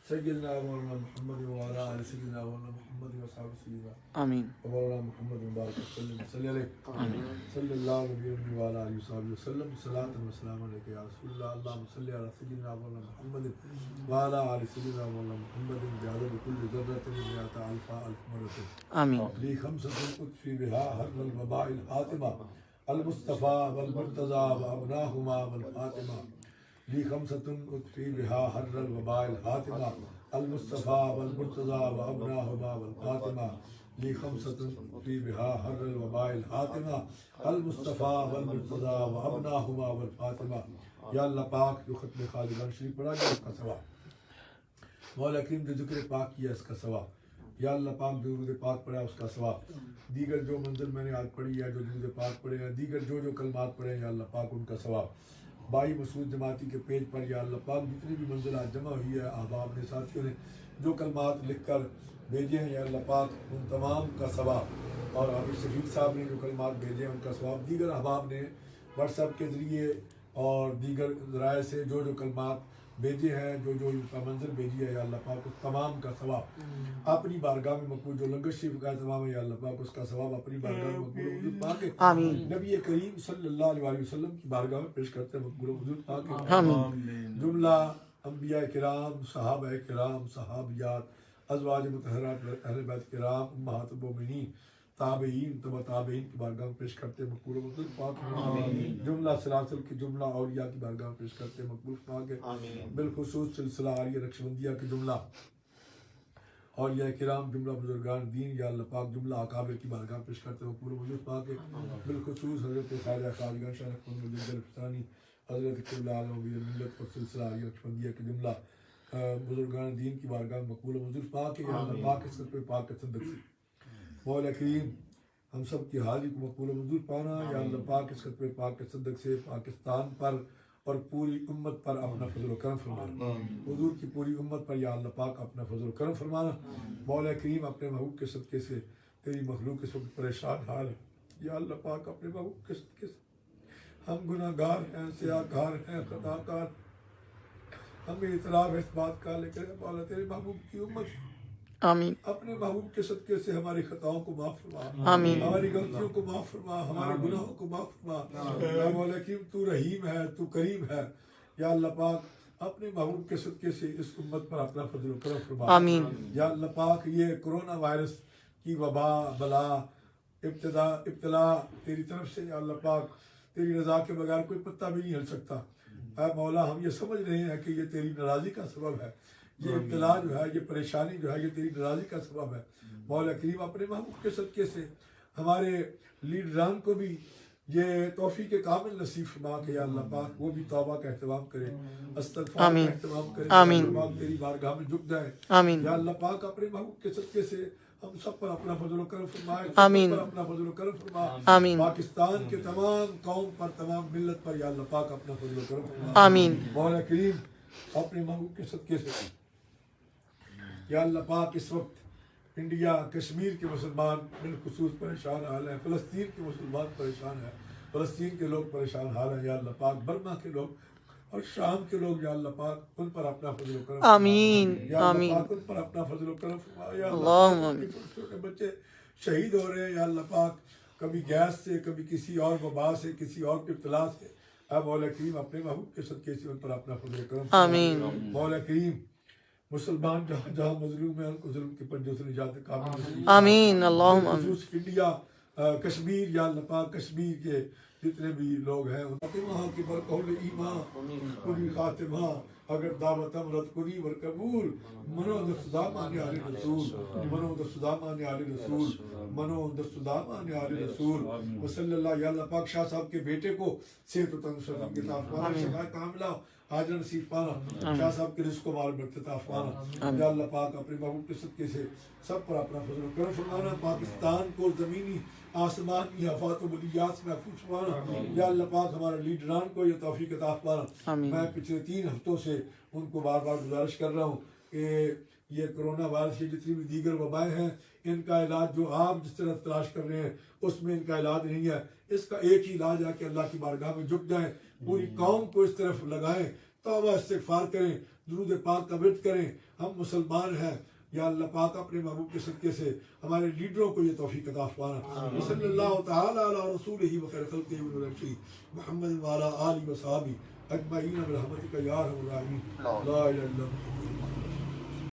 سيدنا مولانا محمد وعلى آل سيدنا مولانا محمد وصحبه سيدنا آمين مولانا محمد مبارك وسلم صلى عليه صلى الله عليه وعلى آله وصحبه وسلم صلاة وسلام عليك يا رسول الله اللهم صل على سيدنا مولانا محمد وعلى آل سيدنا مولانا محمد بعدد كل ذرة مئة ألف مرة آمين لي خمسة أطفي بها حر الوباء الحاتمة المصطفى والمرتضى وأبناهما والفاطمة لي خمسة أطفي بها حر الوباء الحاتمة المصطفى والمرتضى وأبناهما والفاطمة لي خمسة أطفي بها حر الوباء الحاتمة المصطفى والمرتضى وأبناهما والفاطمة یا اللہ پاک جو ختم خالدان شریف پڑھا گیا اس کا ثواب، مولا کریم جو ذکر پاک کیا اس کا ثواب، یا اللہ پاک جو درود پاک پڑھا اس کا ثواب، دیگر جو منزل میں نے آج پڑھی ہے، جو درود پاک پڑھے ہیں، دیگر جو کلمات پڑھے ہیں، یا اللہ پاک ان کا ثواب، بائی مسعود جماعتی کے پیج پر یا اللہ پاک جتنی بھی منزل آج جمع ہوئی ہے، احباب نے ساتھیوں نے جو کلمات لکھ کر بھیجے ہیں، یا اللہ پاک ان تمام کا ثواب، اور عابد شفیق صاحب نے جو کلمات بھیجے ہیں ان کا ثواب، دیگر احباب نے واٹس ایپ کے ذریعے اور دیگر ذرائع سے جو کلمات بھیجے ہیں، جو ان کا منظر بھیجی ہے، یا اللہ پاک اس تمام کا ثواب اپنی بارگاہ میں مقبول، جو لنگر شریف کا اہتمام ہے، یا اللہ پاک اس کا ثواب اپنی بارگاہ میں مقبول وجود پاک آمین نبی کریم صلی اللہ علیہ وسلم کی بارگاہ میں پیش کرتے ہیں، مقبول وجود پاک آمین جملہ انبیاء کرام، صحابہ کرام، صحابیات، ازواج مطہرات، اہل بیت کرام، امہات المومنین، تابعین، تبع تابعین کی بارگاہ میں پیش کرتے ہیں، مقبول وجود پاک جملہ سلاسل کی جملہ اولیاء کی بارگاہ میں پیش کرتے ہیں، مقبول پاک بالخصوص سلسلہ آریہ نقشبندیہ کی جملہ اولیاء کرام، جملہ بزرگان دین، یا اللہ پاک جملہ اکابر کی بارگاہ میں پیش کرتے ہیں، مقبول وجود پاک بالخصوص حضرت خواجہ خواجگان شاہ رحمۃ اللہ الفسانی، حضرت قبلہ عالم امیر ملت اور سلسلہ آریہ نقشبندیہ کی جملہ بزرگان دین کی بارگاہ میں مقبول وجود پاک ہے، یا اللہ پاک اس پہ پاک کے صدق سے مولا کریم ہم سب کی حاضری کو مقبول و منظور پانا، یا اللہ پاک اس خطبہ پاک کے صدق سے پاکستان پر اور پوری امت پر اپنا فضل و کرم فرمانا، حضور کی پوری امت پر یا اللہ پاک اپنا فضل و کرم فرمانا، مولا کریم اپنے محبوب کے صدقے سے تیری مخلوق اس وقت پریشان حال ہے، یا اللہ پاک اپنے محبوب کے صدقے سے ہم گناہ گار ہیں، سیاہ کار ہیں، خطا کار، ہمیں اطلاع ہے اس بات کا، لیکن مولا تیرے محبوب کی امت آمین اپنے محبوب کے صدقے سے ہماری خطاؤں کو معاف فرما، آمین ہماری غلطیوں کو معاف فرما، ہمارے گناہوں کو معاف فرما، یا مولا کریم تو رحیم ہے، تو کریم ہے، یا اللہ پاک اپنے محبوب کے صدقے سے اس امت پر اپنا فضل و کرم فرما، آمین یا اللہ پاک یہ کرونا وائرس کی وبا بلا ابتلا تیری طرف سے، یا اللہ پاک تیری رضا کے بغیر کوئی پتا بھی نہیں ہل سکتا، اے مولا ہم یہ سمجھ رہے ہیں کہ یہ تیری ناراضی کا سبب ہے، یہ ابتلا جو ہے، یہ پریشانی جو ہے، یہ تیری ناراضی کا سبب ہے، مولا کریم اپنے محبوب کے صدقے سے ہمارے لیڈران کو بھی یہ توفیق کامل نصیب فرما کہ یا اللہ پاک وہ بھی توبہ کا اہتمام کرے، استغفار کا اہتمام کرے، آمین یا اللہ پاک تیری بارگاہ میں جھک جائے، آمین یا اللہ پاک اپنے محبوب کے صدقے سے ہم سب پر اپنا فضل و کرم فرمائے، آمین سب پر اپنا فضل و کرم فرما، آمین پاکستان کے تمام قوم پر، تمام ملت پر یا اللہ پاک اپنا فضل و کرم فرما، آمین مولا کریم اپنے محبوب کے صدقے سے یا اللہ پاک اس وقت انڈیا کشمیر کے مسلمان بالخصوص پریشان حال ہیں، فلسطین کے مسلمان پریشان ہیں، فلسطین کے لوگ پریشان حال ہیں، یا اللہ پاک برما کے لوگ اور شام کے لوگ، یا اللہ پاک ان پر اپنا فضل و کرم فرما، آمین یا اللہ آمین پاک ان پر اپنا فضل و کرم فرما، یا اللہ اللہم پاک آمین چھوٹے بچے شہید ہو رہے ہیں، یا اللہ پاک کبھی گیس سے، کبھی کسی اور وبا سے، کسی اور کی ابتلا سے، اے مولا کریم اپنے محبوب کے صدقے سے ان پر اپنا فضل و کرم فرما، آمین مولا کریم مسلمان جہاں جہاں مظلوم ہیں ان کو ظلم کے پنجوں سے نجات کامل نصیب، آمین اللہم آمین خصوص انڈیا کشمیر، یا اللہ پاک کشمیر کے جتنے بھی لوگ ہیں وہاں کی برقول ایمان پوری خاتمہ اگر دعوت امرت کری ور قبول منو دستدامان علی رسول، منو دستدامان علی رسول، منو دستدامان علی رسول، وصلی اللہ، یا اللہ پاک شاہ صاحب کے بیٹے کو صحت و تندرستی کے ساتھ پانا، شفا کاملہ حاضر نصیب پانا، شاہ صاحب کے رزق و مال میں اختتاف پانا، یا اللہ پاک اپنے محبوب کے صدقے سے سب پر اپنا فضل و کرم فرمانا، پاکستان کو زمینی آسمانی آفات و بلیات سے محفوظ فرمانا، یا اللہ پاک ہمارے لیڈران کو یہ توفیق عطا فرمانا۔ میں پچھلے 3 ہفتوں سے ان کو بار بار گزارش کر رہا ہوں کہ یہ کرونا وائرس کی جتنی بھی دیگر وبائیں ہیں ان کا علاج جو آپ جس طرح تلاش کر رہے ہیں اس میں ان کا علاج نہیں ہے، اس کا ایک ہی علاج ہے کہ اللہ کی بارگاہ میں جھک جائیں، پوری قوم کو اس طرف لگائیں، توبہ استغفار کریں، درود پاک کا ورد کریں. ہم مسلمان ہیں یا اللہ پاک اپنے محبوب کے صدقے سے ہمارے لیڈروں کو یہ توفیق عطا فرمانا. صلی اللہ تعالی علی رسولہ و خیر خلقہ محمد وعلی آلہ و صحابہ اجمعین برحمتک یا ارحم الراحمین. لا الہ الا انت